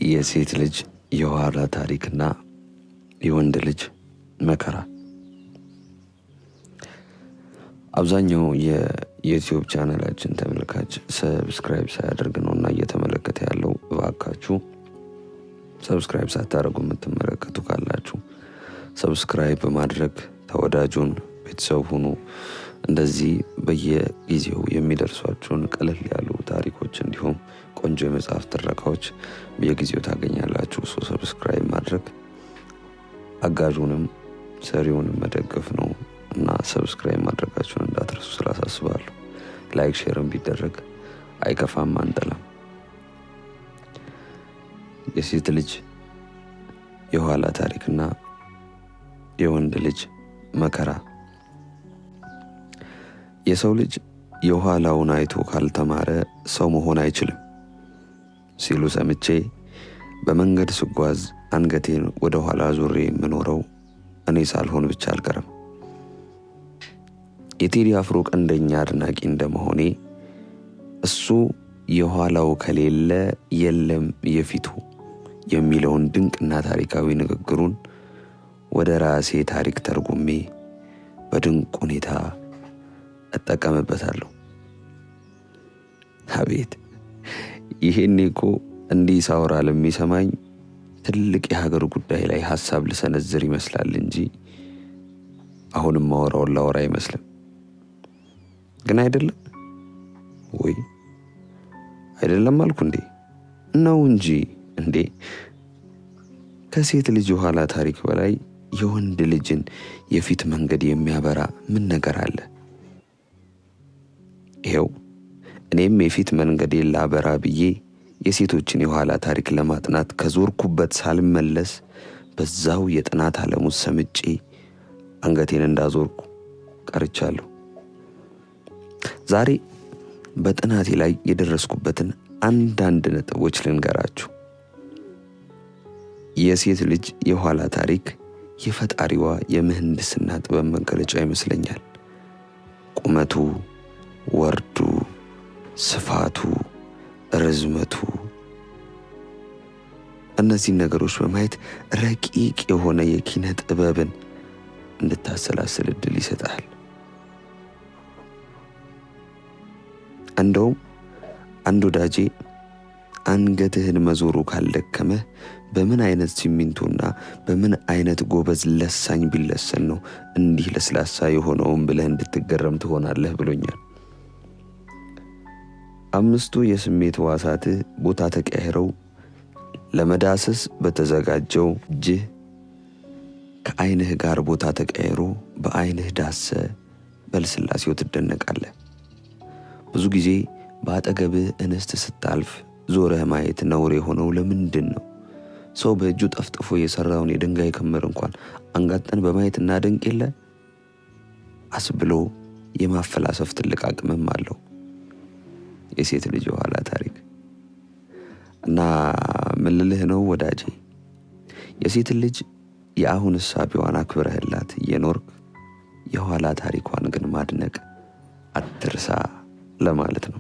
የሴት ልጅ የኋላ ታሪክና የወንድ ልጅ መከራ። አብዛኛው የዩቲዩብ ቻናላችን ተመልካች ሰብስክራይብ ሳያደርግ ነውና እየተመለከተ ያለው። እባካችሁ ሰብስክራይብ ሳታደርጉ የምትመለከቱ ካላችሁ ሰብስክራይብ በማድረግ ተወዳጁን ቤተሰብ ሁኑ። እንደዚህ በየጊዜው የሚደርሷችሁን ቀለል ያሉ ታሪኮች እንዲሁም ቆንጆ የመጽሐፍ ትረካዎች በየጊዜው ታገኛላችሁ። ሰብስክራይብ ማድረግ አጋዡንም ሰሪውንም መደገፍ ነው እና ሰብስክራይብ ማድረጋችሁን እንዳትረሱ ስላሳስባለሁ። ላይክ ሼርም ቢደረግ አይከፋም አንጠላም። የሴት ልጅ የኋላ ታሪክና የወንድ ልጅ መከራ። የሰው ልጅ የኋላውን አይቶ ካልተማረ ሰው መሆን አይችልም ሲሉ ሰምቼ በመንገድ ስጓዝ አንገቴን ወደ ኋላ ዙሬ የምኖረው እኔ ሳልሆን ብቻ አልቀርም። የቴዲ አፍሮ ቀንደኛ አድናቂ እንደመሆኔ እሱ የኋላው ከሌለ የለም የፊቱ የሚለውን ድንቅና ታሪካዊ ንግግሩን ወደ ራሴ ታሪክ ተርጉሜ በድንቅ ሁኔታ እጠቀምበታለሁ። አቤት ይሄኔ እኮ እንዲህ ሳወራ ለሚሰማኝ ትልቅ የሀገር ጉዳይ ላይ ሐሳብ ልሰነዝር ይመስላል እንጂ አሁንም ማወራውን ላወራ አይመስልም። ግን አይደለም ወይ? አይደለም አልኩ እንዴ? ነው እንጂ እንዴ። ከሴት ልጅ የኋላ ታሪክ በላይ የወንድ ልጅን የፊት መንገድ የሚያበራ ምን ነገር አለ? ይሄው እኔም የፊት መንገዴን ላበራ ብዬ የሴቶችን የኋላ ታሪክ ለማጥናት ከዞርኩበት ሳልመለስ በዛው የጥናት ዓለም ውስጥ ሰምጬ አንገቴን እንዳዞርኩ ቀርቻለሁ። ዛሬ በጥናቴ ላይ የደረስኩበትን አንዳንድ ነጥቦች ልንገራችሁ። የሴት ልጅ የኋላ ታሪክ የፈጣሪዋ የምህንድስና ጥበብ መገለጫ ይመስለኛል። ቁመቱ፣ ወርዱ፣ ስፋቱ፣ ርዝመቱ፣ እነዚህ ነገሮች በማየት ረቂቅ የሆነ የኪነ ጥበብን እንድታሰላስል እድል ይሰጣል። እንደውም አንድ ወዳጄ አንገትህን መዞሩ ካልደከመህ በምን አይነት ሲሚንቶና በምን አይነት ጎበዝ ለሳኝ ቢለሰን ነው እንዲህ ለስላሳ የሆነውን ብለህ እንድትገረም ትሆናለህ ብሎኛል። አምስቱ የስሜት ሕዋሳትህ ቦታ ተቀያይረው ለመዳሰስ በተዘጋጀው እጅህ ከዓይንህ ጋር ቦታ ተቀያይሮ በዓይንህ ዳሰ በልስላሴው ትደነቃለህ። ብዙ ጊዜ በአጠገብህ እንስት ስታልፍ ዞረህ ማየት ነውር የሆነው ለምንድን ነው? ሰው በእጁ ጠፍጥፎ የሰራውን የድንጋይ ክምር እንኳን አንጋጠን በማየት እናደንቅ የለ አስብሎ የማፈላሰፍ ትልቅ አቅምም አለው የሴት ልጅ የኋላ ታሪክ። እና ምን ልልህ ነው ወዳጄ፣ የሴት ልጅ የአሁን እሳቤዋን አክብረህላት እየኖርክ የኋላ ታሪኳን ግን ማድነቅ አትርሳ ለማለት ነው።